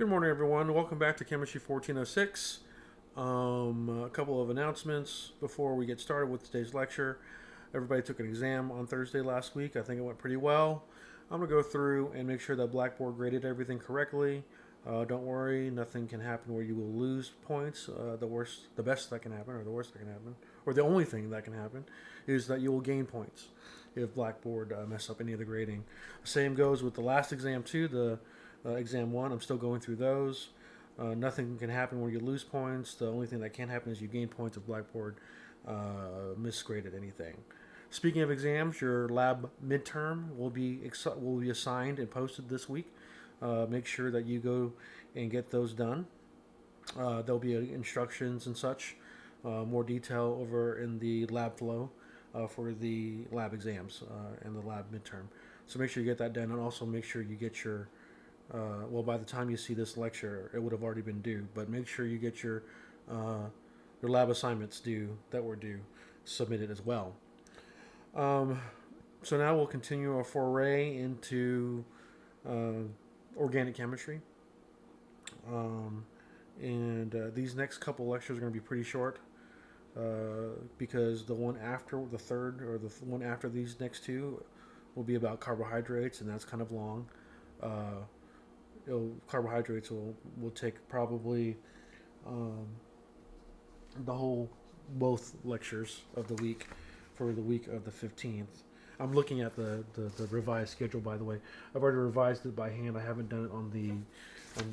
Good morning, everyone. Welcome back to Chemistry 1406. A couple of announcements before we get started with today's lecture. Everybody took an exam on Thursday last week. I think it went pretty well. I'm going to go through and make sure that Blackboard graded everything correctly. Don't worry, nothing can happen where you will lose points. The best that can happen, or the worst that can happen, or the only thing that can happen, is that you will gain points if Blackboard mess up any of the grading. Same goes with the last exam too. The exam one, I'm still going through those. Nothing can happen where you lose points. The only thing that can happen is you gain points if Blackboard misgraded anything. Speaking of exams, your lab midterm will be assigned and posted this week. Make sure that you go and get those done. There'll be instructions and such, more detail over in the lab flow for the lab exams and the lab midterm. So make sure you get that done, and also make sure you get your by the time you see this lecture, it would have already been due. But make sure you get your lab assignments that were due submitted as well. So now we'll continue our foray into organic chemistry. These next couple lectures are going to be pretty short because the one after the third, or the one after these next two, will be about carbohydrates, and that's kind of long. Carbohydrates will take probably both lectures of the week for the week of the 15th. I'm looking at the revised schedule, by the way. I've already revised it by hand. I haven't done it on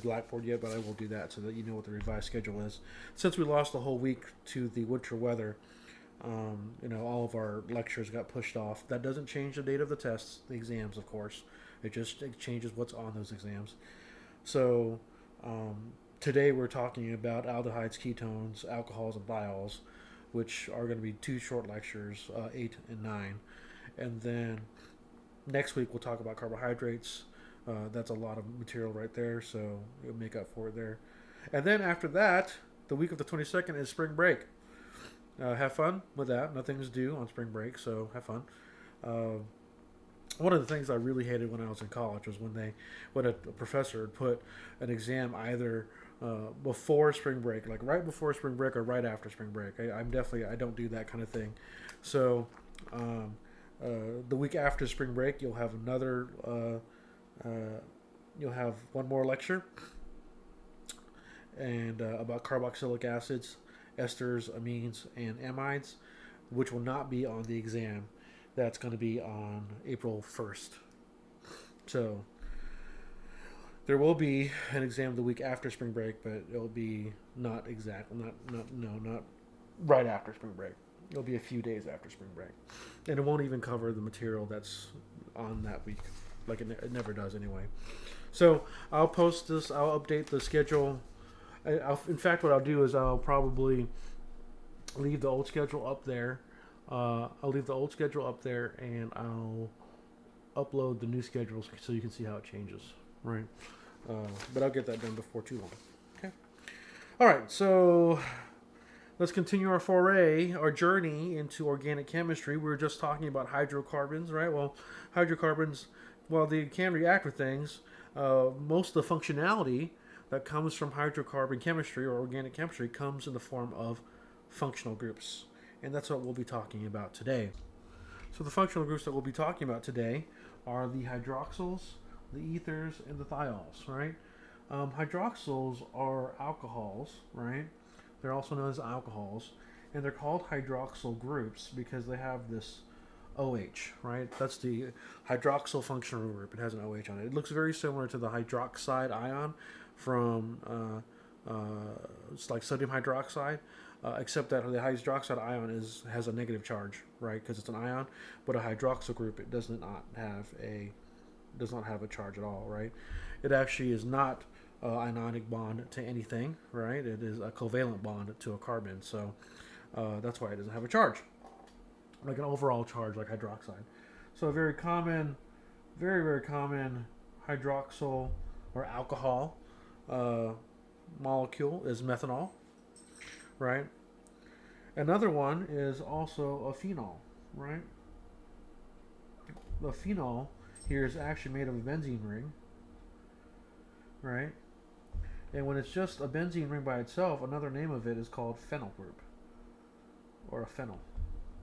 Blackboard yet, but I will do that so that you know what the revised schedule is. Since we lost the whole week to the winter weather, all of our lectures got pushed off. That doesn't change the date of the tests, the exams, of course. It changes what's on those exams. So today we're talking about aldehydes, ketones, alcohols, and diols, which are going to be two short lectures, 8 and 9. And then next week we'll talk about carbohydrates. That's a lot of material right there, so you'll make up for it there. And then after that, the week of the 22nd is spring break. Have fun with that. Nothing's due on spring break, so have fun. One of the things I really hated when I was in college was when a professor would put an exam either before spring break, like right before spring break, or right after spring break. I don't do that kind of thing. So the week after spring break, you'll have you'll have one more lecture and about carboxylic acids, esters, amines, and amides, which will not be on the exam. That's going to be on April 1st. So there will be an exam the week after spring break, but it'll be not right after spring break. It'll be a few days after spring break, and it won't even cover the material that's on that week, like it never does anyway. So I'll post this. I'll update the schedule. In fact, what I'll do is I'll probably leave the old schedule up there. I'll leave the old schedule up there, and I'll upload the new schedules so you can see how it changes, right? But I'll get that done before too long. Okay. All right. So let's continue our journey into organic chemistry. We were just talking about hydrocarbons, right? Well, hydrocarbons, while they can react with things, most of the functionality that comes from hydrocarbon chemistry or organic chemistry comes in the form of functional groups. And that's what we'll be talking about today. So the functional groups that we'll be talking about today are the hydroxyls, the ethers, and the thiols, right? Hydroxyls are alcohols, right? They're also known as alcohols, and they're called hydroxyl groups because they have this OH, right? That's the hydroxyl functional group. It has an OH on it. It looks very similar to the hydroxide ion from it's like sodium hydroxide. Except that the hydroxide ion has a negative charge, right? Because it's an ion, but a hydroxyl group, it does not have a charge at all, right? It actually is not an ionic bond to anything, right? It is a covalent bond to a carbon, so that's why it doesn't have a charge, like an overall charge, like hydroxide. So a very very common hydroxyl or alcohol molecule is methanol. Right? Another one is also a phenol, right? The phenol here is actually made of a benzene ring, right? And when it's just a benzene ring by itself, another name of it is called phenyl group, or a phenyl,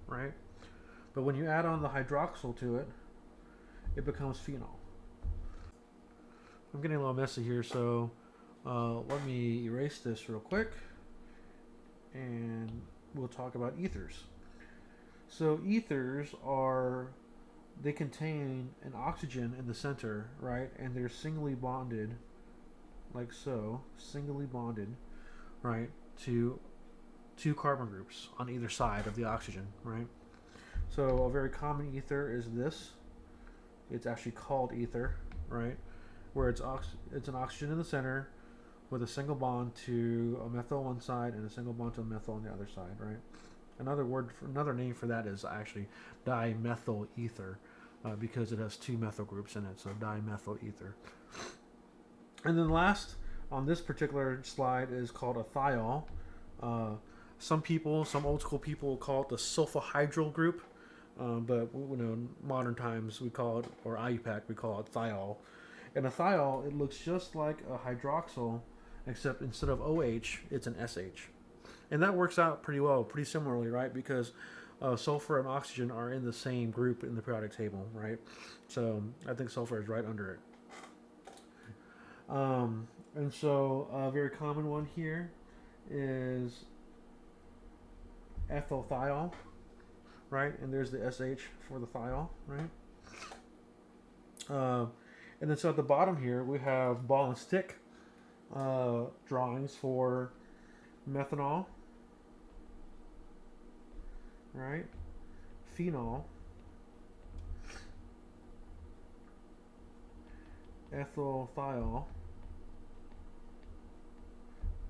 right? But when you add on the hydroxyl to it, it becomes phenol. I'm getting a little messy here, so let me erase this real quick, and we'll talk about ethers. So ethers they contain an oxygen in the center, right? And they're singly bonded, like so, singly bonded, right, to two carbon groups on either side of the oxygen, right? So a very common ether is this. It's actually called ether, right? Where it's an oxygen in the center with a single bond to a methyl on one side and a single bond to a methyl on the other side, right? Another name for that is actually dimethyl ether, because it has two methyl groups in it, so dimethyl ether. And then last on this particular slide is called a thiol. Some old school people call it the sulfohydryl group, but in modern times we call it, or IUPAC, we call it thiol. And a thiol, it looks just like a hydroxyl, except instead of OH, it's an SH. And that works out pretty well, pretty similarly, right? Because sulfur and oxygen are in the same group in the periodic table, right? So I think sulfur is right under it. And so a very common one here is ethyl thiol, right? And there's the SH for the thiol, right? And then so at the bottom here we have ball and stick drawings for methanol, right? Phenol, ethyl thiol.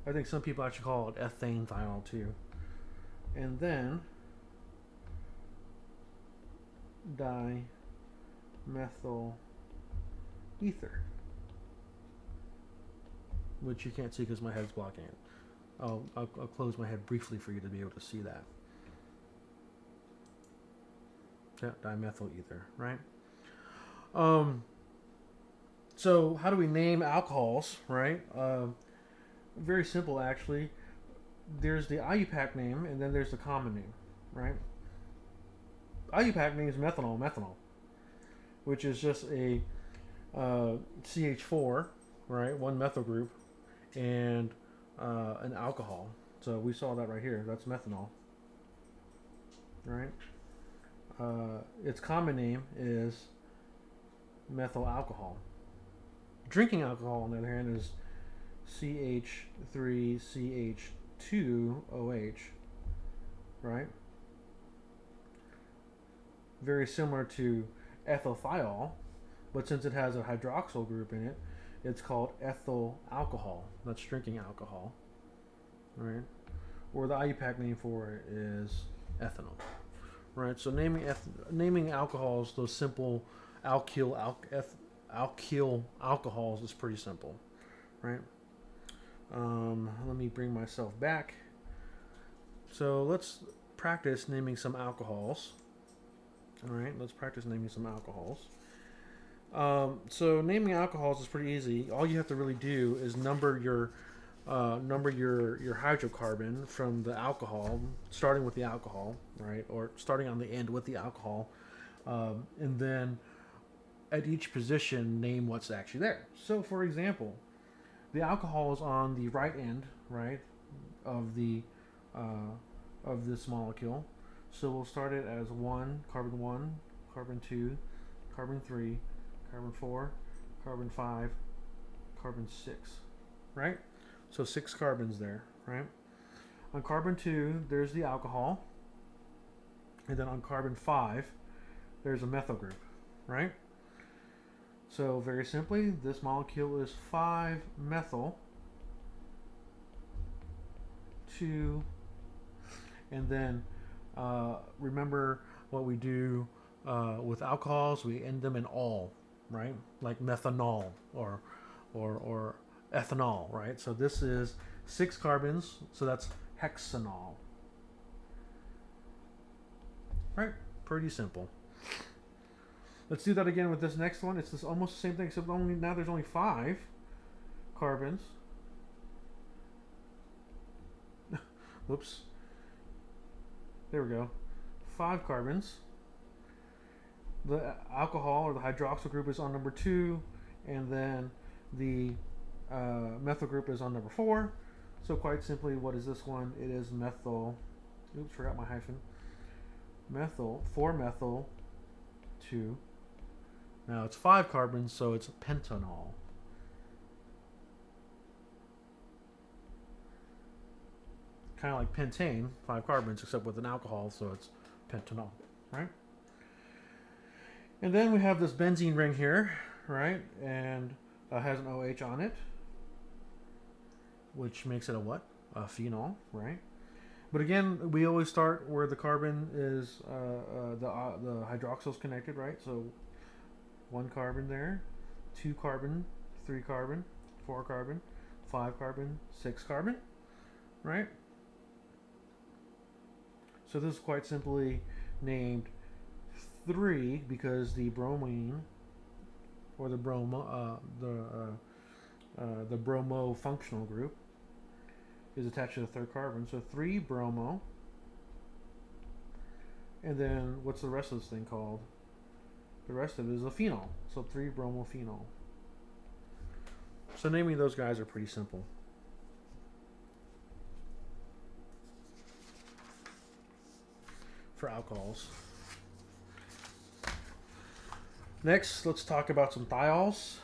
I think some people actually call it ethane thiol too. And then dimethyl ether, which you can't see because my head's blocking it. I'll close my head briefly for you to be able to see that. Yeah, dimethyl ether, right? So how do we name alcohols, right? Very simple, actually. There's the IUPAC name, and then there's the common name, right? IUPAC means methanol, which is just a CH4, right? One methyl group, and an alcohol. So we saw that right here. That's methanol, right? Its common name is methyl alcohol. Drinking alcohol, on the other hand, is CH3CH2OH, right? Very similar to ethyl thiol, but since it has a hydroxyl group in it, it's called ethyl alcohol. That's drinking alcohol, right? Or the IUPAC name for it is ethanol, right? So naming alcohols, those simple alkyl alcohols, is pretty simple, right? Let me bring myself back. So let's practice naming some alcohols. All right, let's practice naming some alcohols. So naming alcohols is pretty easy. All you have to really do is number your hydrocarbon from the alcohol, starting with the alcohol, right, or starting on the end with the alcohol, and then at each position name what's actually there. So, for example, the alcohol is on the right end, right, of this molecule. So we'll start it as carbon 2, carbon 3, carbon 4, carbon 5, carbon 6, right? So 6 carbons there, right? On carbon 2, there's the alcohol. And then on carbon 5, there's a methyl group, right? So very simply, this molecule is 5-methyl 2, and then remember what we do with alcohols, we end them in "ol", right? Like methanol or ethanol, right? So this is 6 carbons, so that's hexanol, right? Pretty simple. Let's do that again with this next one. It's almost the same thing, except now there's only 5 carbons, Whoops. There we go. 5 carbons. The alcohol or the hydroxyl group is on number 2, and then the methyl group is on number 4. So quite simply, what is this one? It is methyl. Oops, forgot my hyphen. Methyl, 4-methyl, 2. Now it's 5 carbons, so it's pentanol. Kind of like pentane, 5 carbons, except with an alcohol, so it's pentanol, right? And then we have this benzene ring here, right? And has an OH on it, which makes it a what? A phenol, right? But again, we always start where the carbon is, the hydroxyl's connected, right? So 1 carbon there, 2 carbon, 3 carbon, 4 carbon, 5 carbon, 6 carbon, right? So this is quite simply named 3 because the bromine or the bromo the bromo functional group is attached to the 3rd carbon. So 3 bromo, and then what's the rest of this thing called? The rest of it is a phenol. So 3 bromophenol. So naming those guys are pretty simple. For alcohols. Next, let's talk about some thiols.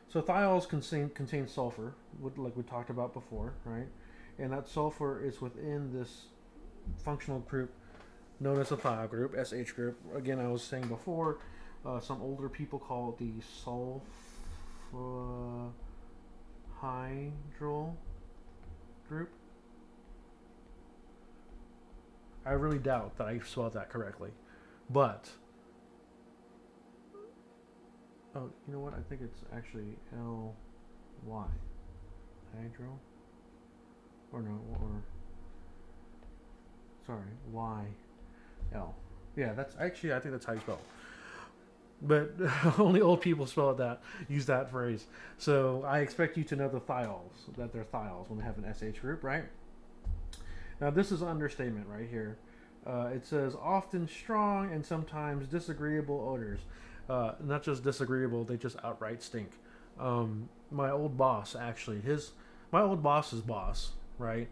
So thiols contain sulfur, like we talked about before, right? And that sulfur is within this functional group known as the thiol group, SH group. Again, I was saying before, some older people call it the sulfhydryl group. I really doubt that I spelled that correctly, but oh, you know what? I think it's actually L-Y. Hydro? Or no, or... Sorry, Y-L. Yeah, that's actually, I think that's how you spell it. But only old people spell it that, use that phrase. So I expect you to know the thiols, that they're thiols when they have an SH group, right? Now this is an understatement right here. It says often strong and sometimes disagreeable odors. Not just disagreeable, they just outright stink. My old boss, actually, my old boss's boss, right,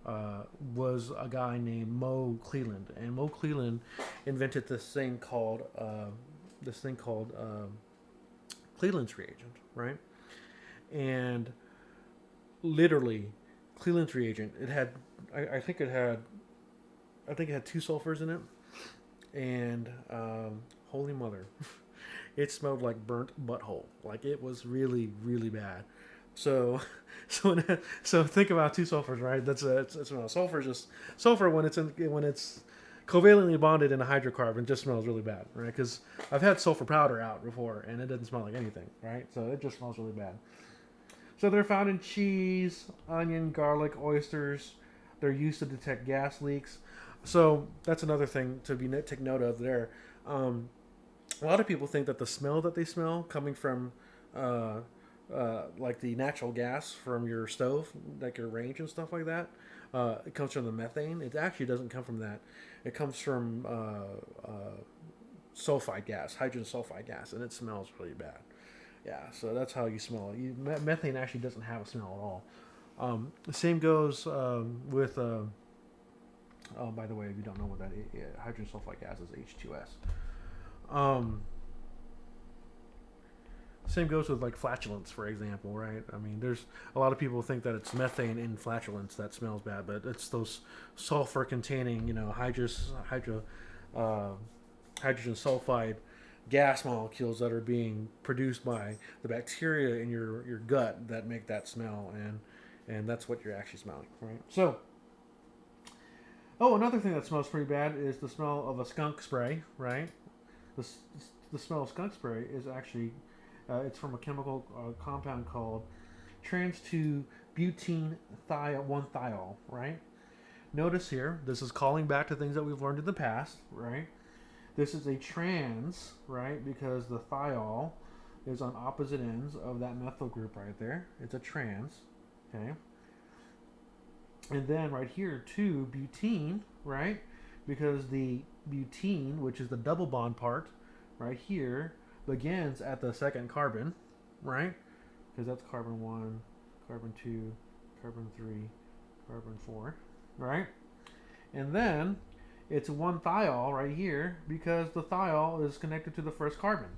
was a guy named Mo Cleland, and Mo Cleland invented this thing called Cleland's reagent, right? And literally, Cleland's reagent, it had, I think it had 2 sulfurs in it, and holy mother. It smelled like burnt butthole. Like it was really, really bad. So think about 2 sulfurs, right? That's sulfur. Just sulfur when it's covalently bonded in a hydrocarbon just smells really bad, right? Because I've had sulfur powder out before and it doesn't smell like anything, right? So it just smells really bad. So they're found in cheese, onion, garlic, oysters. They're used to detect gas leaks. So that's another thing to take note of there. A lot of people think that the smell that they smell coming from like the natural gas from your stove, like your range and stuff like that, it comes from the methane. It actually doesn't come from that. It comes from sulfide gas, hydrogen sulfide gas, and it smells really bad. Yeah, so that's how you smell it. Methane actually doesn't have a smell at all. The same goes with... oh, by the way, if you don't know what that is, hydrogen sulfide gas is H2S. Same goes with like flatulence, for example, right? I mean, there's a lot of people think that it's methane in flatulence that smells bad, but it's those sulfur-containing, hydrogen sulfide gas molecules that are being produced by the bacteria in your gut that make that smell, and that's what you're actually smelling, right? So, another thing that smells pretty bad is the smell of a skunk spray, right? The smell of skunk spray is actually, it's from a chemical compound called trans-2-butene 1-thiol, right? Notice here, this is calling back to things that we've learned in the past, right? This is a trans, right? Because the thiol is on opposite ends of that methyl group right there. It's a trans, okay? And then right here, 2 butene, right? Because the butene, which is the double bond part, right here, begins at the second carbon, right? Because that's carbon 1, carbon 2, carbon 3, carbon 4, right? And then it's 1 thiol right here because the thiol is connected to the first carbon,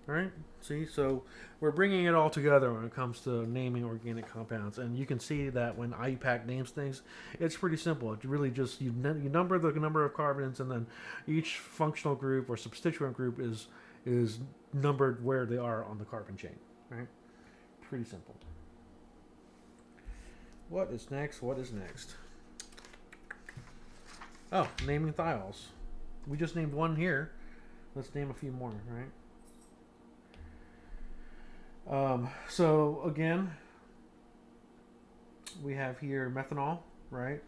right? See, so we're bringing it all together when it comes to naming organic compounds, and you can see that when IUPAC names things, it's pretty simple. It's really just you number the number of carbons, and then each functional group or substituent group is numbered where they are on the carbon chain, right? Pretty simple. What is next? What is next? Oh, naming thiols. We just named one here. Let's name a few more, right? So again, we have here methanol, right?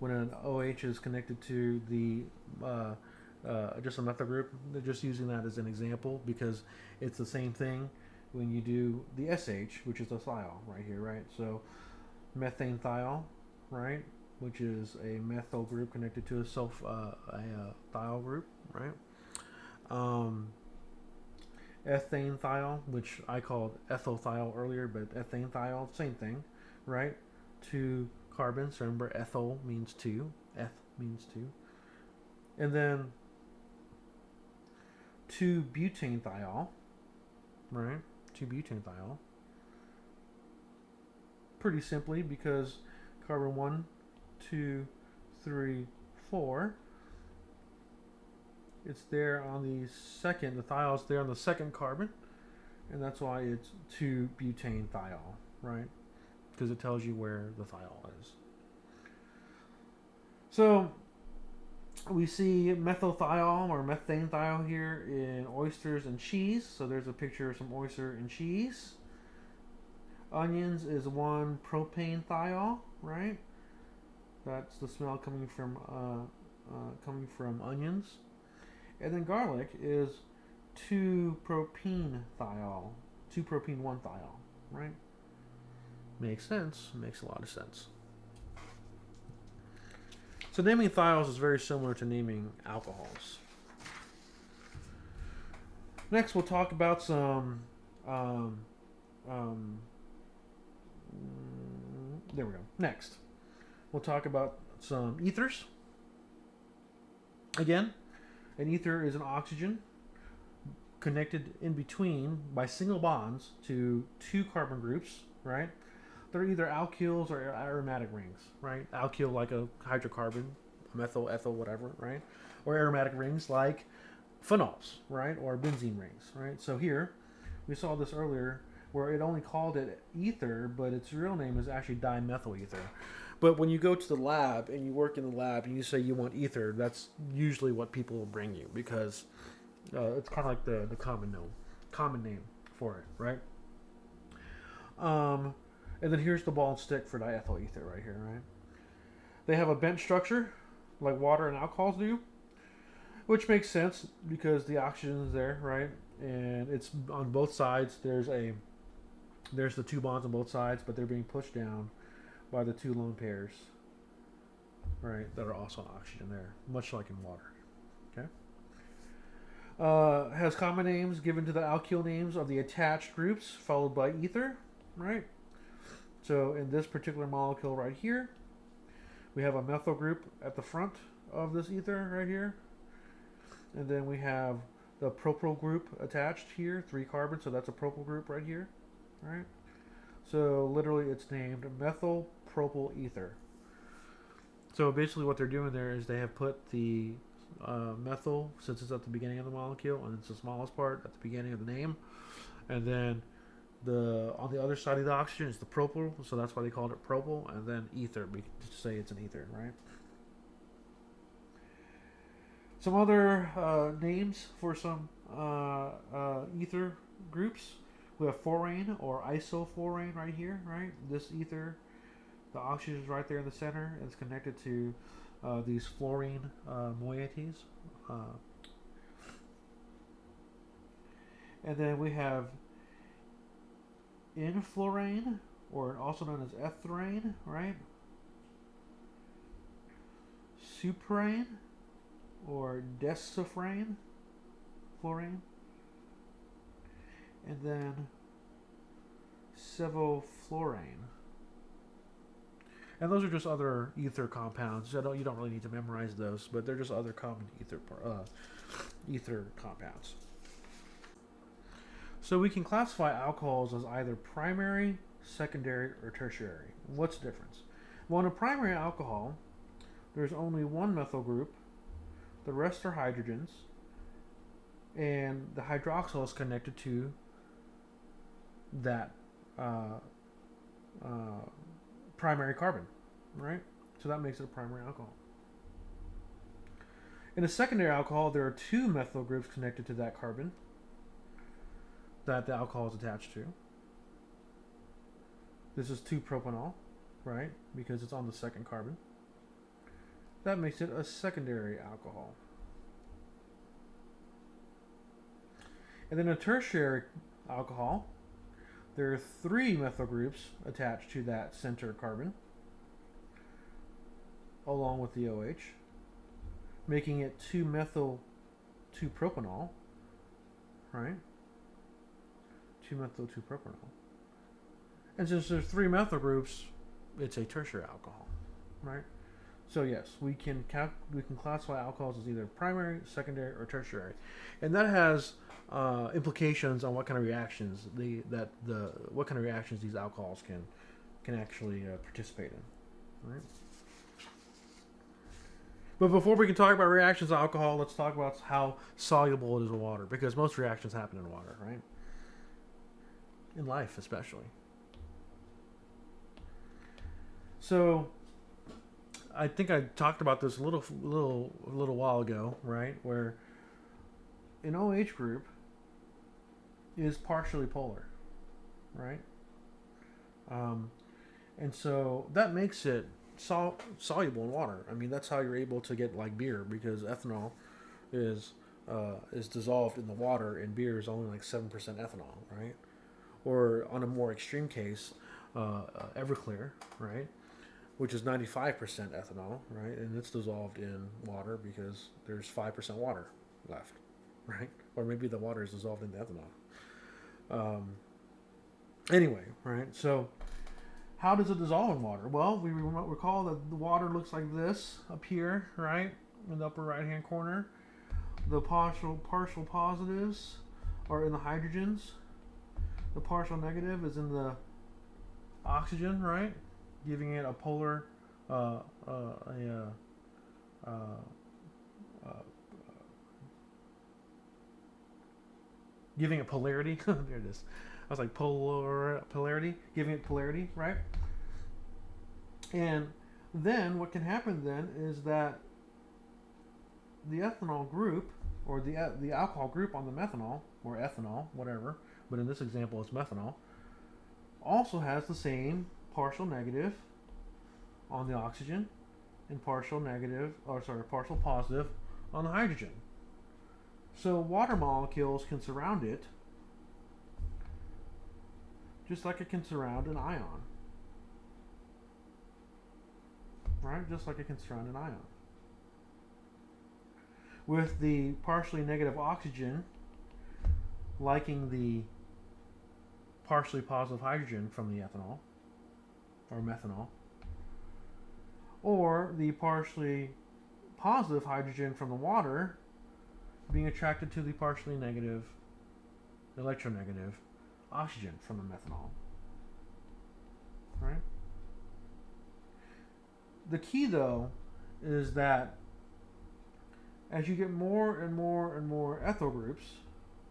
When an OH is connected to the just a methyl group, they're just using that as an example because it's the same thing when you do the SH, which is a thiol right here, right? So methane thiol, right? Which is a methyl group connected to a thiol group, right? Ethane thiol, which I called ethyl thiol earlier, but ethane thiol, same thing, right? 2 carbons. Remember, ethyl means 2. Eth means 2. And then 2 butane thiol, right? 2 butane thiol. Pretty simply because carbon 1, 2, 3, 4. It's there on the second, the thiol's there on the second carbon, and that's why it's 2 butane thiol, right? Because it tells you where the thiol is. So we see methyl thiol or methane thiol here in oysters and cheese. So there's a picture of some oyster and cheese. Onions is 1 propane thiol, right? That's the smell coming from onions. And then garlic is 2 propene thiol, 2 propene 1 thiol, right? Makes sense. Makes a lot of sense. So naming thiols is very similar to naming alcohols. Next, we'll talk about some. There we go. Next, we'll talk about some ethers. Again, an ether is an oxygen connected in between by single bonds to 2 carbon groups, right? They're either alkyls or aromatic rings, right? Alkyl like a hydrocarbon, methyl, ethyl, whatever, right? Or aromatic rings like phenols, right? Or benzene rings, right? So here, we saw this earlier where it only called it ether, but its real name is actually dimethyl ether. But when you go to the lab and you work in the lab and you say you want ether, that's usually what people will bring you because it's kind of like the common name for it, right? And then here's the ball and stick for diethyl ether right here, right? They have a bent structure like water and alcohols do, which makes sense because the oxygen is there, right? And it's on both sides. There's the 2 bonds on both sides, but they're being pushed down by the 2 lone pairs, right, that are also on oxygen there, much like in water. Okay. Has common names given to the alkyl names of the attached groups, followed by ether, right? So in this particular molecule right here, we have a methyl group at the front of this ether right here, and then we have the propyl group attached here, 3 carbons, so that's a propyl group right here, right? So literally it's named methyl propyl ether. So basically what they're doing there is they have put the methyl, since it's at the beginning of the molecule and it's the smallest part at the beginning of the name, and then on the other side of the oxygen is the propyl, so that's why they called it propyl, and then ether, to say it's an ether, right? Some other names for some ether groups. We have fluorane or isoflurane right here, right? This ether, the oxygen is right there in the center, and it's connected to these fluorine moieties. And then we have influrane, or also known as ethrane, right? suprane or desifrane, fluorine, and then sevoflurane. And those are just other ether compounds. You don't really need to memorize those, but they're just other common ether compounds. So we can classify alcohols as either primary, secondary, or tertiary. What's the difference? Well, in a primary alcohol, there's only one methyl group. The rest are hydrogens, and the hydroxyl is connected to that primary carbon, right? So that makes it a primary alcohol. In a secondary alcohol, there are two methyl groups connected to that carbon that the alcohol is attached to. This is 2-propanol, right? Because it's on the second carbon. That makes it a secondary alcohol. And then a tertiary alcohol, there are 3 methyl groups attached to that center carbon, along with the OH, making it 2-methyl 2-propanol, right? 2-methyl 2-propanol. And since there's 3 methyl groups, it's a tertiary alcohol, right? So yes, we can classify alcohols as either primary, secondary, or tertiary, and that has implications on what kind of reactions what kind of reactions these alcohols can actually participate in, right? But before we can talk about reactions of alcohol, let's talk about how soluble it is in water, because most reactions happen in water, right? In life, especially. So, I think I talked about this a little while ago, right? Where an OH group is partially polar, right? And so that makes it soluble in water. I mean, that's how you're able to get like beer, because ethanol is dissolved in the water, and beer is only like 7% ethanol, right? Or on a more extreme case, Everclear, right, which is 95% ethanol, right, and it's dissolved in water because there's 5% water left, right? Or maybe the water is dissolved in the ethanol. Anyway, right? So, how does it dissolve in water? Well, we recall that the water looks like this up here, right, in the upper right-hand corner. The partial positives are in the hydrogens. The partial negative is in the oxygen, right, giving it a polar, giving it polarity. There it is. I was like polarity, giving it polarity, right? And then what can happen then is that the ethanol group, or the alcohol group on the methanol, or ethanol, whatever, but in this example it's methanol, also has the same partial negative on the oxygen and partial positive on the hydrogen. So water molecules can surround it just like it can surround an ion. Right? Just like it can surround an ion. With the partially negative oxygen liking the partially positive hydrogen from the ethanol or methanol, or the partially positive hydrogen from the water being attracted to the partially negative, electronegative oxygen from the methanol. Right? The key, though, is that as you get more and more and more ethyl groups,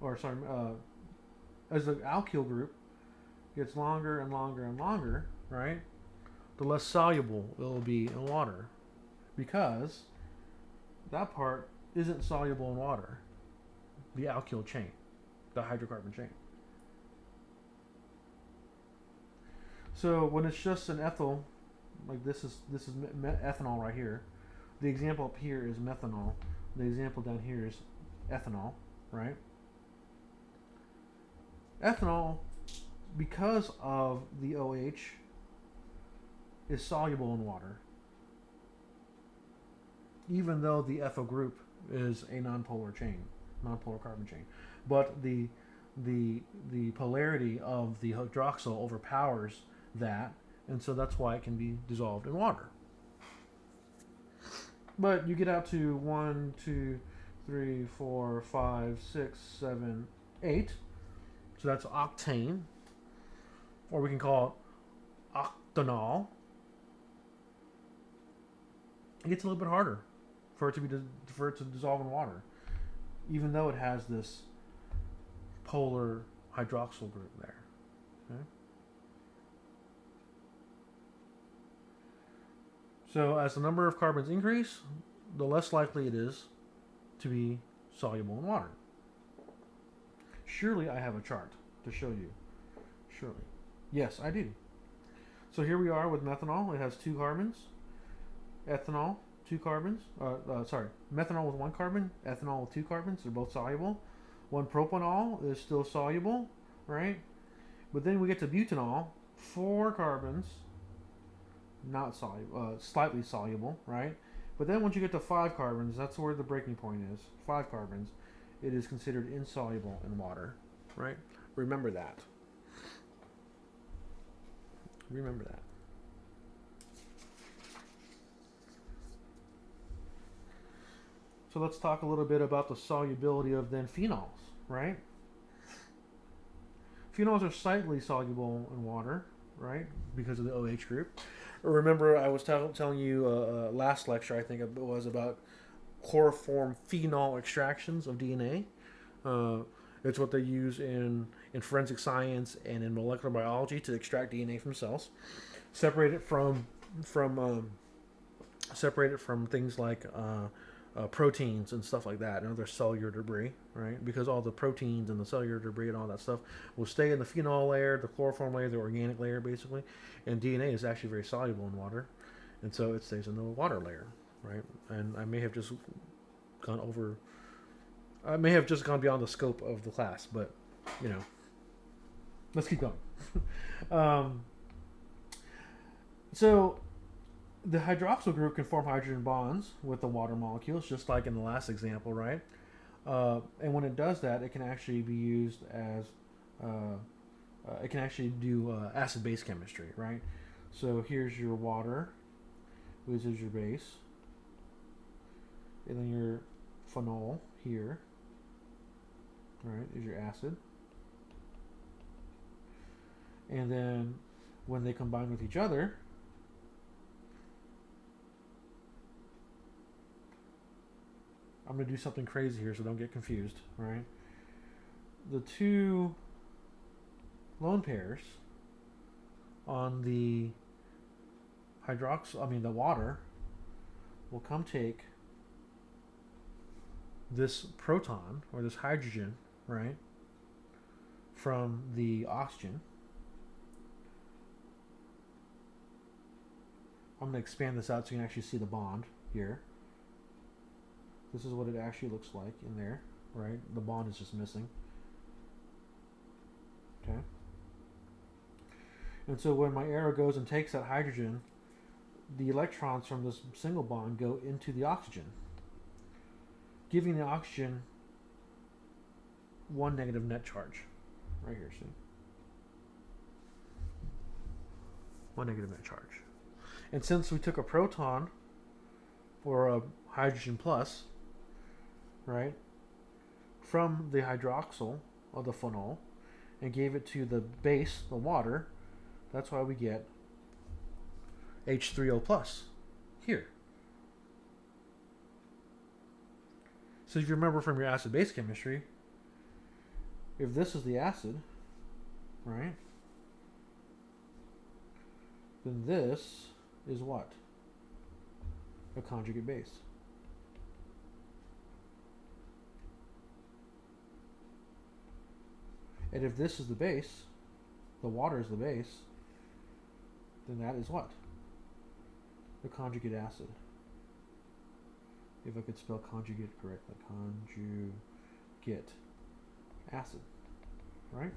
as the alkyl group gets longer and longer and longer, right, the less soluble it will be in water, because that part isn't soluble in water, the alkyl chain, the hydrocarbon chain. So when it's just an ethyl, like this is ethanol right here. The example up here is methanol. The example down here is ethanol, right? Ethanol, because of the OH, is soluble in water. even though the ethyl group is a nonpolar chain, nonpolar carbon chain, but the polarity of the hydroxyl overpowers that, and so that's why it can be dissolved in water. But you get out to 1, 2, 3, 4, 5, 6, 7, 8. So that's octane, or we can call it octanol. It gets a little bit harder for it to dissolve in water, even though it has this polar hydroxyl group there. Okay? So as the number of carbons increase, the less likely it is to be soluble in water. Surely I have a chart to show you. Surely. Yes, I do. So here we are with methanol. It has 2 carbons. Ethanol, 2 carbons. Methanol with 1 carbon. Ethanol with 2 carbons. They're both soluble. 1-propanol is still soluble, right? But then we get to butanol, 4 carbons, not soluble, slightly soluble, right? But then once you get to 5 carbons, that's where the breaking point is. 5 carbons, it is considered insoluble in water, right? Remember that. Remember that. So let's talk a little bit about the solubility of then phenols, right? Phenols are slightly soluble in water, right? Because of the OH group. Remember, I was telling you last lecture, I think it was, about chloroform phenol extractions of DNA. It's what they use in forensic science and in molecular biology to extract DNA from cells, separate it from things like proteins and stuff like that, and other cellular debris, right? Because all the proteins and the cellular debris and all that stuff will stay in the phenol layer, the chloroform layer, the organic layer, basically. And DNA is actually very soluble in water, and so it stays in the water layer, right? And I may have just gone beyond the scope of the class, but let's keep going. So the hydroxyl group can form hydrogen bonds with the water molecules, just like in the last example, right? And when it does that, it can actually be used as it can actually do acid-base chemistry, right? So here's your water, which is your base, and then your phenol here, right, is your acid. And then when they combine with each other, I'm going to do something crazy here, so don't get confused, right? The 2 lone pairs on the the water, will come take this proton, or this hydrogen, right, from the oxygen. I'm going to expand this out so you can actually see the bond here. This is what it actually looks like in there, right? The bond is just missing. Okay. And so when my arrow goes and takes that hydrogen, the electrons from this single bond go into the oxygen, giving the oxygen 1 negative net charge. Right here, see? 1 negative net charge. And since we took a proton, or a hydrogen plus, right, from the hydroxyl of the phenol and gave it to the base, the water, that's why we get H3O plus here. So if you remember from your acid-base chemistry, if this is the acid, right, then this is what? A conjugate base. And if this is the base, the water is the base, then that is what? The conjugate acid. If I could spell conjugate correctly. Conjugate acid. Right?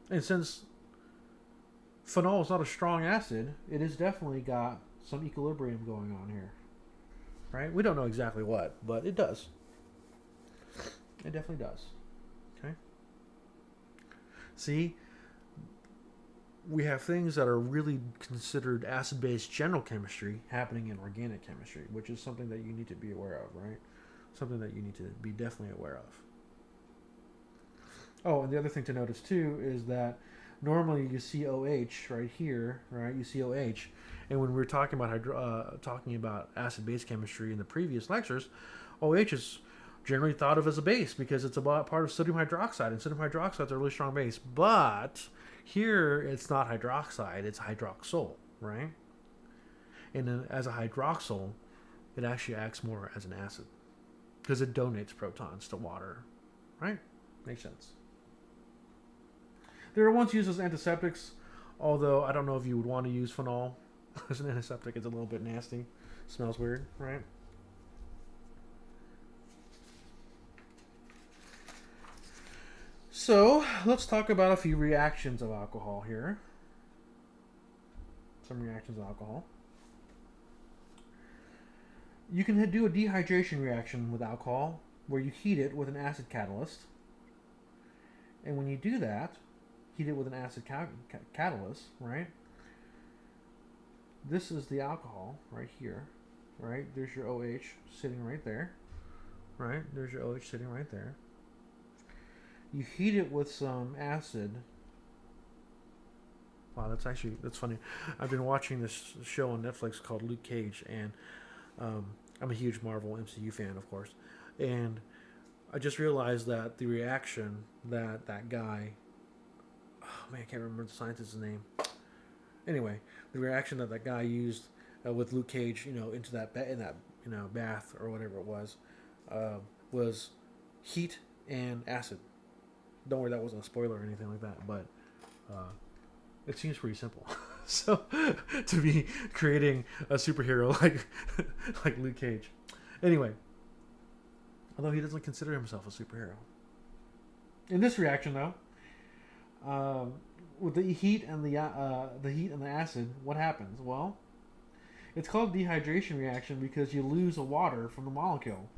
And since phenol is not a strong acid, it has definitely got some equilibrium going on here, right? We don't know exactly what, but it does. It definitely does. Okay. See, we have things that are really considered acid-base general chemistry happening in organic chemistry, which is something that you need to be aware of, right? Something that you need to be definitely aware of. Oh, and the other thing to notice too is that normally you see OH right here, right? You see OH, and when we were talking about acid-base chemistry in the previous lectures, OH is generally thought of as a base because it's about part of sodium hydroxide, and sodium hydroxide is a really strong base. But here it's not hydroxide; it's hydroxyl, right? And then as a hydroxyl, it actually acts more as an acid because it donates protons to water, right? Makes sense. They were once used as antiseptics, although I don't know if you would want to use phenol as an antiseptic. It's a little bit nasty. Smells weird, right? So, let's talk about a few reactions of alcohol here. Some reactions of alcohol. You can do a dehydration reaction with alcohol where you heat it with an acid catalyst. And when you do that, heat it with an acid catalyst, right? This is the alcohol right here, right? There's your OH sitting right there, right? There's your OH sitting right there. You heat it with some acid. Wow, that's funny. I've been watching this show on Netflix called Luke Cage, and I'm a huge Marvel MCU fan, of course. And I just realized that the reaction that guy, oh man, I can't remember the scientist's name. Anyway, the reaction that guy used with Luke Cage, into that bath or whatever it was heat and acid. Don't worry, that wasn't a spoiler or anything like that, but it seems pretty simple. So to be creating a superhero like Luke Cage. Anyway, although he doesn't consider himself a superhero. In this reaction, though, with the heat and the acid, what happens? Well, it's called dehydration reaction because you lose the water from the molecule,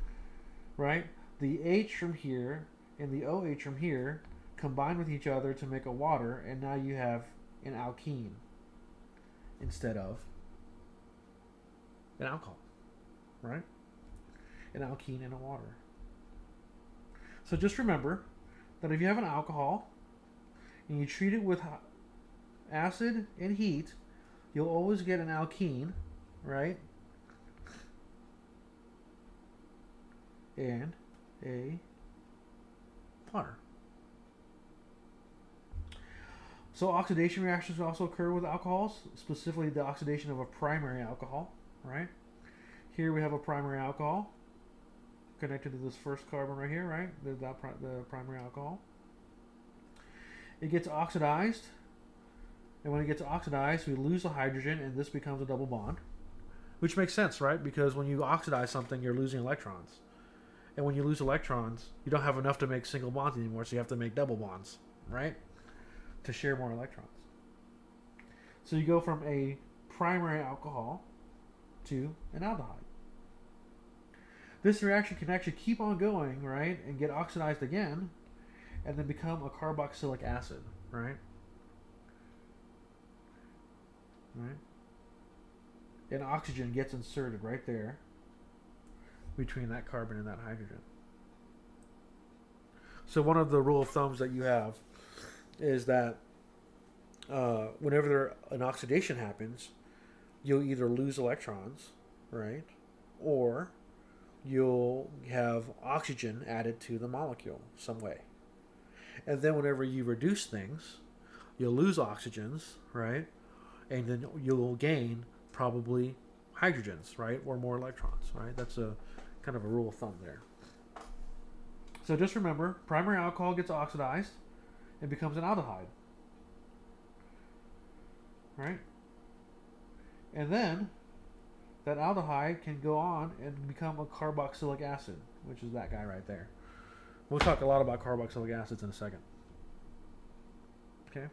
right? The H from here and the OH from here combine with each other to make a water, and now you have an alkene instead of an alcohol, right? An alkene and a water. So just remember that if you have an alcohol and you treat it with acid and heat, you'll always get an alkene, right? And a water. So oxidation reactions also occur with alcohols, specifically the oxidation of a primary alcohol, right? Here we have a primary alcohol connected to this first carbon right here, right? The primary alcohol. It gets oxidized, and when it gets oxidized, we lose the hydrogen, and this becomes a double bond, which makes sense, right? Because when you oxidize something, you're losing electrons. And when you lose electrons, you don't have enough to make single bonds anymore, so you have to make double bonds, right? To share more electrons. So you go from a primary alcohol to an aldehyde. This reaction can actually keep on going, right, and get oxidized again, and then become a carboxylic acid, right? Right? And oxygen gets inserted right there between that carbon and that hydrogen. So one of the rule of thumbs that you have is that whenever an oxidation happens, you'll either lose electrons, right, or you'll have oxygen added to the molecule some way. And then whenever you reduce things, you'll lose oxygens, right, and then you'll gain probably hydrogens, right, or more electrons, right? That's a kind of a rule of thumb there. So just remember, primary alcohol gets oxidized and becomes an aldehyde, right? And then that aldehyde can go on and become a carboxylic acid, which is that guy right there. We'll talk a lot about carboxylic acids in a second. Okay?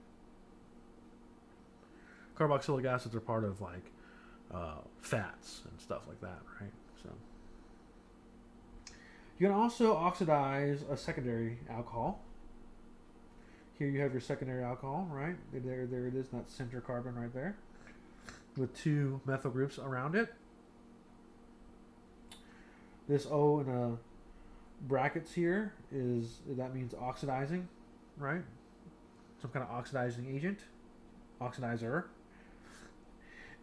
Carboxylic acids are part of like fats and stuff like that, right? So you can also oxidize a secondary alcohol. Here you have your secondary alcohol, right? There it is, that center carbon right there, with two methyl groups around it. This O in a brackets here that means oxidizing, right? Some kind of oxidizing agent, oxidizer.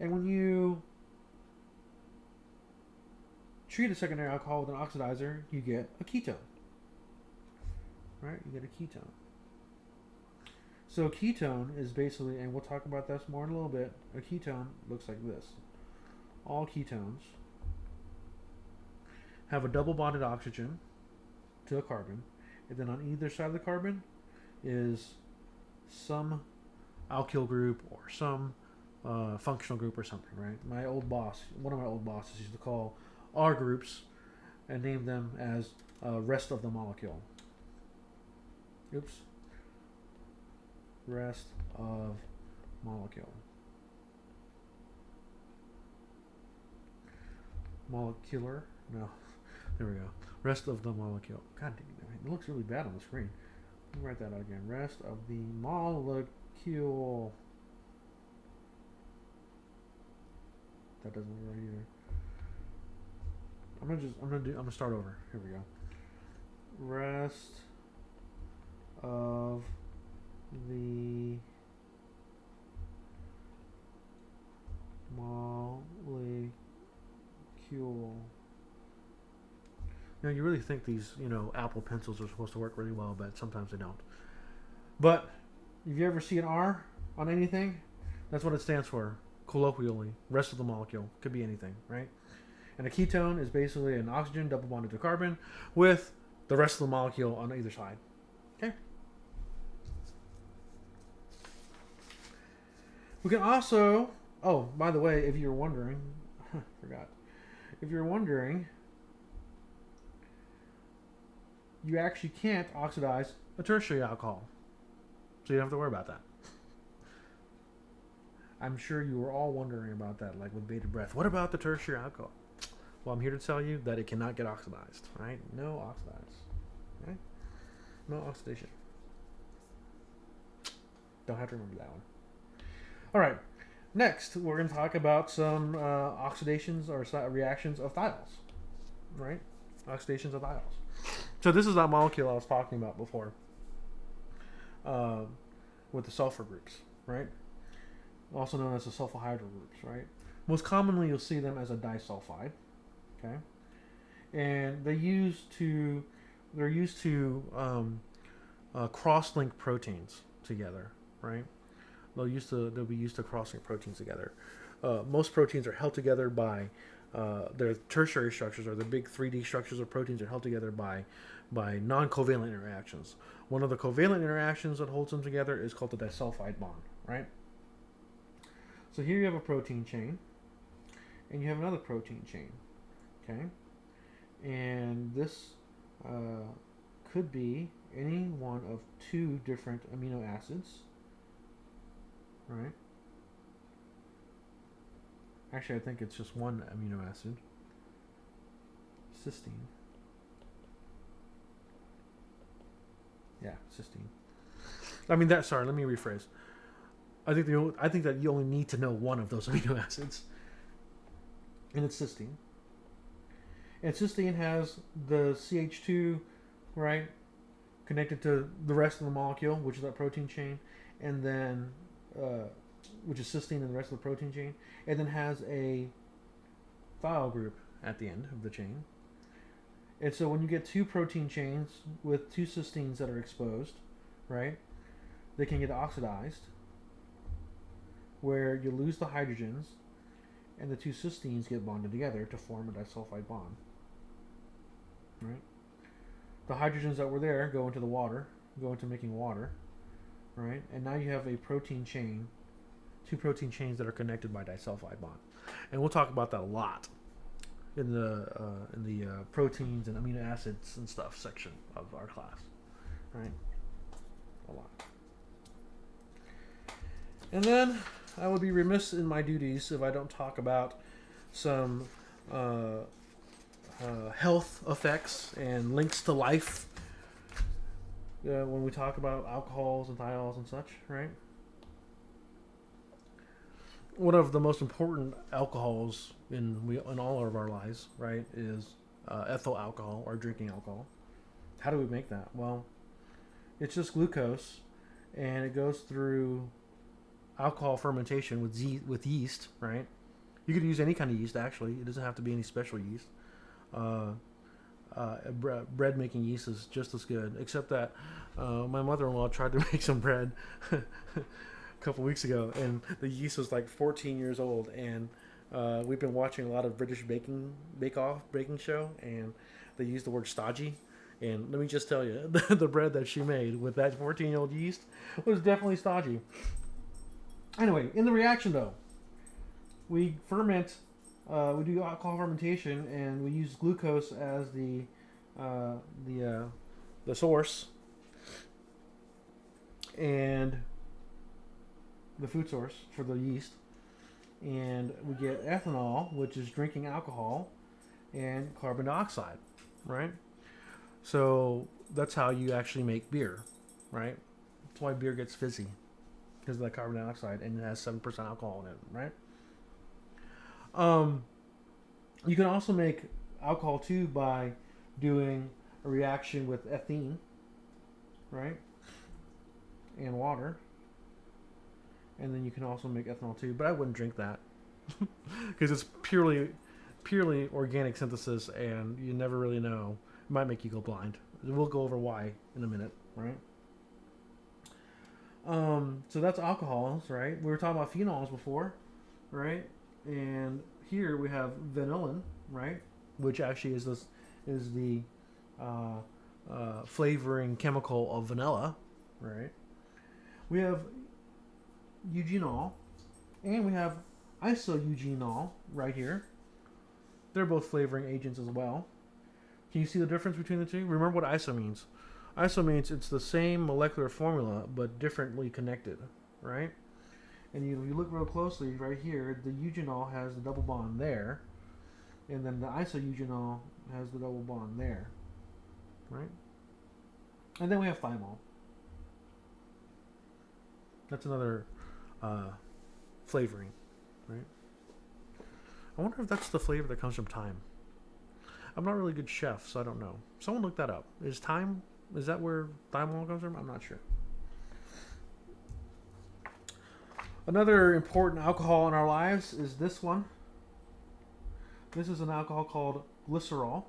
And when you treat a secondary alcohol with an oxidizer, you get a ketone, right? You get a ketone. So a ketone is basically, and we'll talk about this more in a little bit, a ketone looks like this. All ketones have a double bonded oxygen to a carbon, and then on either side of the carbon is some alkyl group or some functional group or something, right? One of my old bosses used to call R groups and name them as rest of the molecule. Oops. Rest of molecule. Molecular? No. There we go. Rest of the molecule. God dang it. It looks really bad on the screen. Let me write that out again. Rest of the molecule. That doesn't look right either. I'm gonna start over. Here we go. Rest of the molecule. Now you really think these, Apple pencils are supposed to work really well, but sometimes they don't. But if you ever see an R on anything, that's what it stands for. Colloquially, rest of the molecule. Could be anything, right? And a ketone is basically an oxygen double bonded to carbon with the rest of the molecule on either side. Okay. We can also, by the way, if you're wondering, forgot. If you're wondering, you actually can't oxidize a tertiary alcohol. So you don't have to worry about that. I'm sure you were all wondering about that, like with bated breath. What about the tertiary alcohol? Well, I'm here to tell you that it cannot get oxidized, right? No oxidize, right? No oxidation. Don't have to remember that one. All right. Next, we're going to talk about some oxidations or reactions of thiols, right? Oxidations of thiols. So this is that molecule I was talking about before with the sulfur groups, right? Also known as the sulfohydryl groups, right? Most commonly, you'll see them as a disulfide, okay? And they're used to cross-link proteins together, right? They'll be used to cross-link proteins together. Most proteins are held together by their tertiary structures, or the big 3D structures of proteins, are held together by non-covalent interactions. One of the covalent interactions that holds them together is called the disulfide bond, right? So here you have a protein chain, and you have another protein chain, okay? And this could be any one of two different amino acids, right? Actually, I think it's just one amino acid, cysteine. Yeah, cysteine. Let me rephrase. I think that you only need to know one of those amino acids, and it's cysteine. And cysteine has the CH2, right, connected to the rest of the molecule, which is that protein chain, and then which is cysteine and the rest of the protein chain, and then has a thiol group at the end of the chain. And so when you get two protein chains with two cysteines that are exposed, right, they can get oxidized, where you lose the hydrogens and the two cysteines get bonded together to form a disulfide bond, right? The hydrogens that were there go into the water, go into making water, right? And now you have a protein chain, two protein chains that are connected by disulfide bond. And we'll talk about that a lot in the proteins and amino acids and stuff section of our class, right? A lot. And then I would be remiss in my duties if I don't talk about some health effects and links to life when we talk about alcohols and thiols and such, right? One of the most important alcohols in all of our lives, right, is ethyl alcohol or drinking alcohol. How do we make that? Well, it's just glucose, and it goes through alcohol fermentation with yeast, right? You could use any kind of yeast, actually. It doesn't have to be any special yeast. Bread making yeast is just as good, except that my mother-in-law tried to make some bread a couple weeks ago, and the yeast was like 14 years old, and we've been watching a lot of British baking show, and they use the word stodgy. And let me just tell you, the bread that she made with that 14-year-old yeast was definitely stodgy. Anyway, in the reaction though, we ferment. We do alcohol fermentation, and we use glucose as the source and the food source for the yeast, and we get ethanol, which is drinking alcohol, and carbon dioxide, right? So that's how you actually make beer, right? That's why beer gets fizzy, because of that carbon dioxide, and it has 7% alcohol in it, right? You can also make alcohol too by doing a reaction with ethene, right, and water, and then you can also make ethanol too. But I wouldn't drink that because it's purely organic synthesis, and you never really know. It might make you go blind. We'll go over why in a minute, right? So that's alcohols, right? We were talking about phenols before, right? And here we have vanillin, right? Which actually is the flavoring chemical of vanilla, right? We have eugenol, and we have isoeugenol right here. They're both flavoring agents as well. Can you see the difference between the two? Remember what iso means. Iso means it's the same molecular formula but differently connected, right? And you look real closely right here, the eugenol has the double bond there, and then the isoeugenol has the double bond there, right? And then we have thymol. That's another flavoring, right? I wonder if that's the flavor that comes from thyme. I'm not a really good chef, so I don't know. Someone look that up. Is that where thymol comes from? I'm not sure. Another important alcohol in our lives is this one. This is an alcohol called glycerol.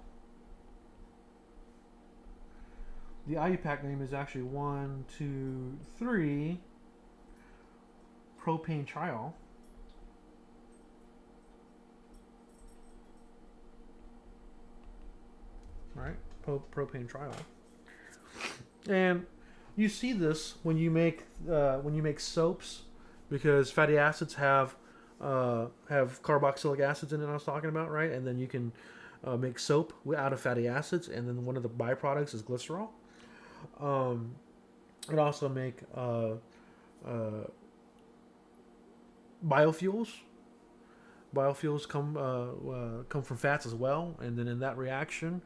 The IUPAC name is actually 1,2,3 propane triol. Right, propane triol. And you see this when you make soaps, because fatty acids have carboxylic acids in it. I was talking about, right? And then you can make soap out of fatty acids, and then one of the byproducts is glycerol. It also make biofuels. Biofuels come from fats as well, and then in that reaction,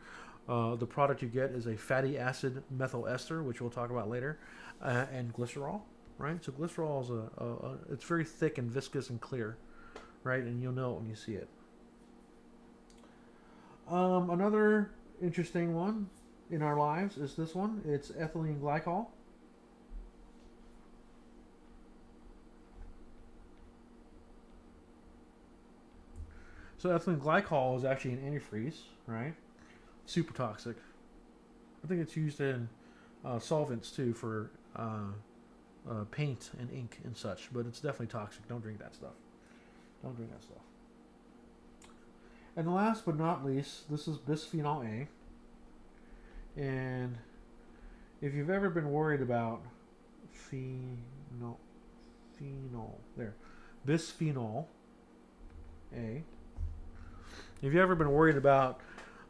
the product you get is a fatty acid methyl ester, which we'll talk about later, and glycerol. Right, so glycerol is it's very thick and viscous and clear, right, and you'll know it when you see it. Another interesting one in our lives is this one. It's ethylene glycol. So ethylene glycol is actually an antifreeze, right? Super toxic. I think it's used in solvents too for paint and ink and such, but it's definitely toxic. Don't drink that stuff. Don't drink that stuff. And last but not least, this is bisphenol A. And if you've ever been worried about bisphenol A. If you've ever been worried about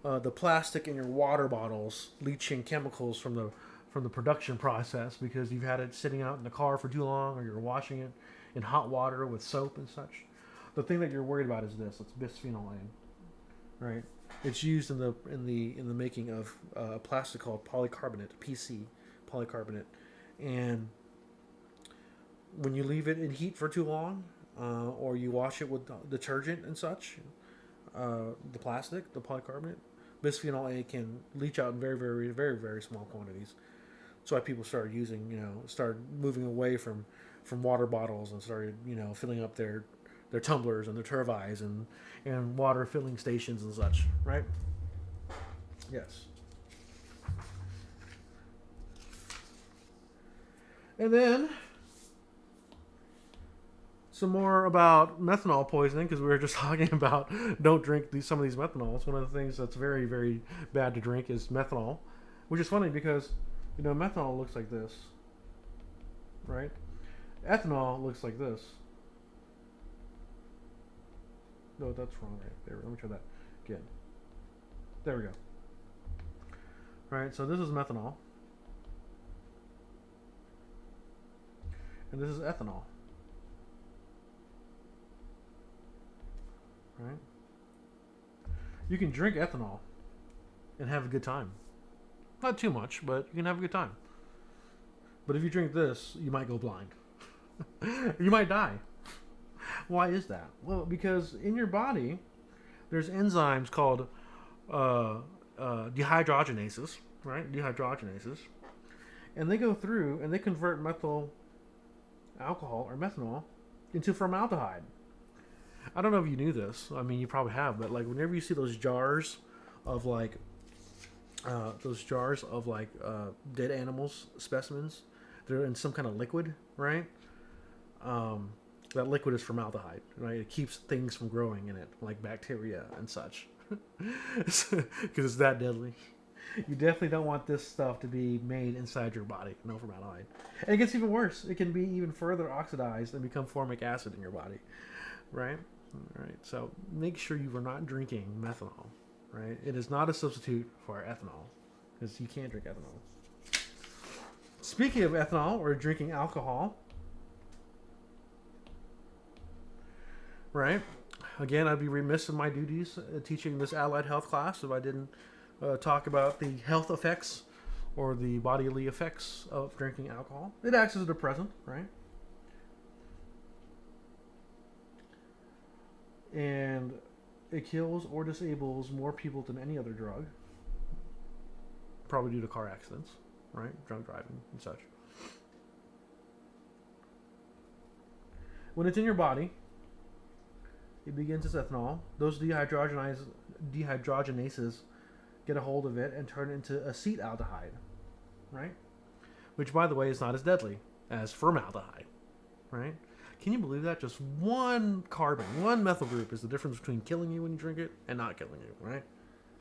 the plastic in your water bottles leaching chemicals from from the production process because you've had it sitting out in the car for too long, or you're washing it in hot water with soap and such. The thing that you're worried about is this: it's bisphenol A, right? It's used in the making of a plastic called polycarbonate, PC, polycarbonate, and when you leave it in heat for too long, or you wash it with detergent and such, the plastic, the polycarbonate, bisphenol A can leach out in very, very, very, very small quantities. That's why people started started moving away from water bottles and started, filling up their tumblers and their turbines and water filling stations and such, right? Yes. And then some more about methanol poisoning, because we were just talking about don't drink some of these methanols. One of the things that's very, very bad to drink is methanol, which is funny because, methanol looks like this, right? Ethanol looks like this. No, that's wrong right there. Let me try that again. There we go. All right, so this is methanol. And this is ethanol. Right? You can drink ethanol and have a good time. Not too much, but you can have a good time. But if you drink this, you might go blind. You might die. Why is that? Well, because in your body, there's enzymes called dehydrogenases, right? Dehydrogenases. And they go through and they convert methyl alcohol or methanol into formaldehyde. I don't know if you knew this. I mean, you probably have, but like whenever you see those jars of dead animals specimens, they're in some kind of liquid, right? That liquid is formaldehyde, right? It keeps things from growing in it, like bacteria and such, because it's that deadly. You definitely don't want this stuff to be made inside your body. No formaldehyde. And it gets even worse. It can be even further oxidized and become formic acid in your body, right? All right. So make sure you are not drinking methanol, right? It is not a substitute for ethanol, because you can't drink ethanol. Speaking of ethanol or drinking alcohol, right? Again, I'd be remiss in my duties teaching this allied health class if I didn't talk about the health effects or the bodily effects of drinking alcohol. It acts as a depressant, right? And it kills or disables more people than any other drug, probably due to car accidents, right? Drunk driving and such. When it's in your body, it begins as ethanol. Those dehydrogenases get a hold of it and turn it into acetaldehyde, right? Which, by the way, is not as deadly as formaldehyde, right? Can you believe that? Just one carbon, one methyl group is the difference between killing you when you drink it and not killing you, right?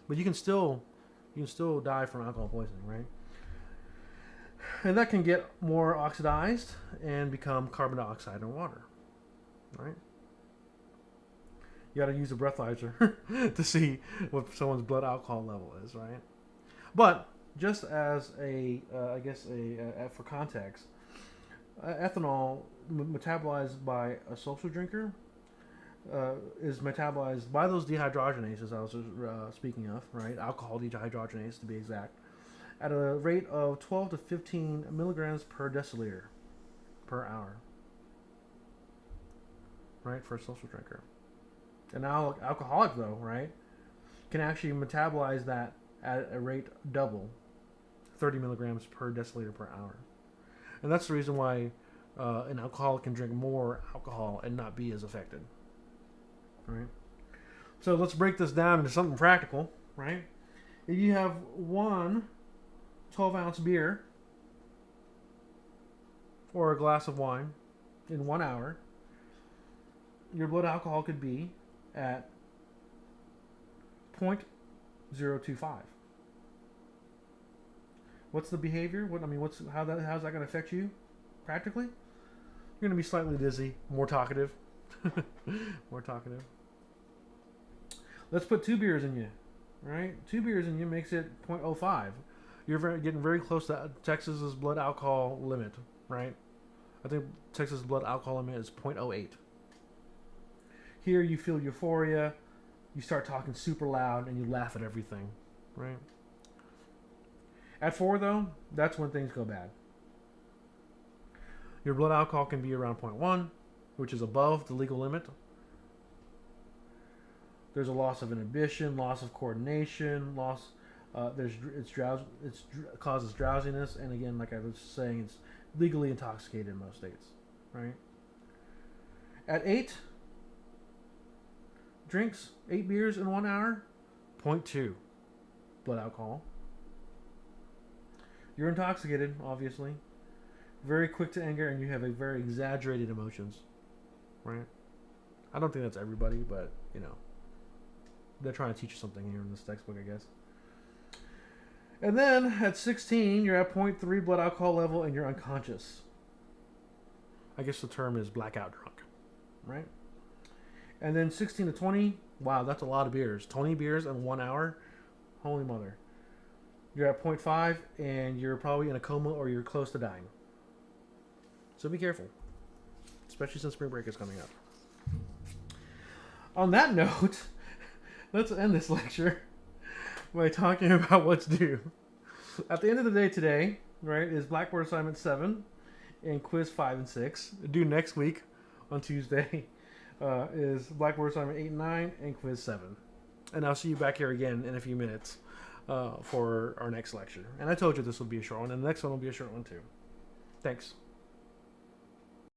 But you can still die from alcohol poisoning, right? And that can get more oxidized and become carbon dioxide and water, right? You got to use a breathalyzer to see what someone's blood alcohol level is, right? But just as for context, ethanol metabolized by a social drinker is metabolized by those dehydrogenases I was speaking of, right? Alcohol dehydrogenase to be exact, at a rate of 12 to 15 milligrams per deciliter per hour, right? For a social drinker. An alcoholic, though, right, can actually metabolize that at a rate double, 30 milligrams per deciliter per hour. And that's the reason why an alcoholic can drink more alcohol and not be as affected, right? So let's break this down into something practical, right? If you have one 12-ounce beer or a glass of wine in 1 hour, your blood alcohol could be at 0.025. What's the behavior? How's that going to affect you practically? You're going to be slightly dizzy, more talkative. More talkative. Let's put 2 beers in you, right? 2 beers in you makes it 0.05. getting very close to Texas's blood alcohol limit, right? I think Texas blood alcohol limit is 0.08. Here you feel euphoria, you start talking super loud, and you laugh at everything, right? At 4, though, that's when things go bad. Your blood alcohol can be around 0.1, which is above the legal limit. There's a loss of inhibition, loss of coordination, it causes drowsiness, and again, like I was saying, it's legally intoxicated in most states, right? At 8 drinks, 8 beers in 1 hour, 0.2 blood alcohol. You're intoxicated, obviously. Very quick to anger, and you have a very exaggerated emotions, right? I don't think that's everybody, but, they're trying to teach you something here in this textbook, I guess. And then, at 16, you're at 0.3 blood alcohol level, and you're unconscious. I guess the term is blackout drunk, right? And then 16 to 20, wow, that's a lot of beers. 20 beers in 1 hour? Holy mother. You're at 0.5, and you're probably in a coma or you're close to dying. So be careful, especially since spring break is coming up. On that note, let's end this lecture by talking about what's due. At the end of the day today, right, is Blackboard Assignment 7 and Quiz 5 and 6. Due next week on Tuesday is Blackboard Assignment 8 and 9 and Quiz 7. And I'll see you back here again in a few minutes for our next lecture. And I told you this would be a short one, and the next one will be a short one too. Thanks.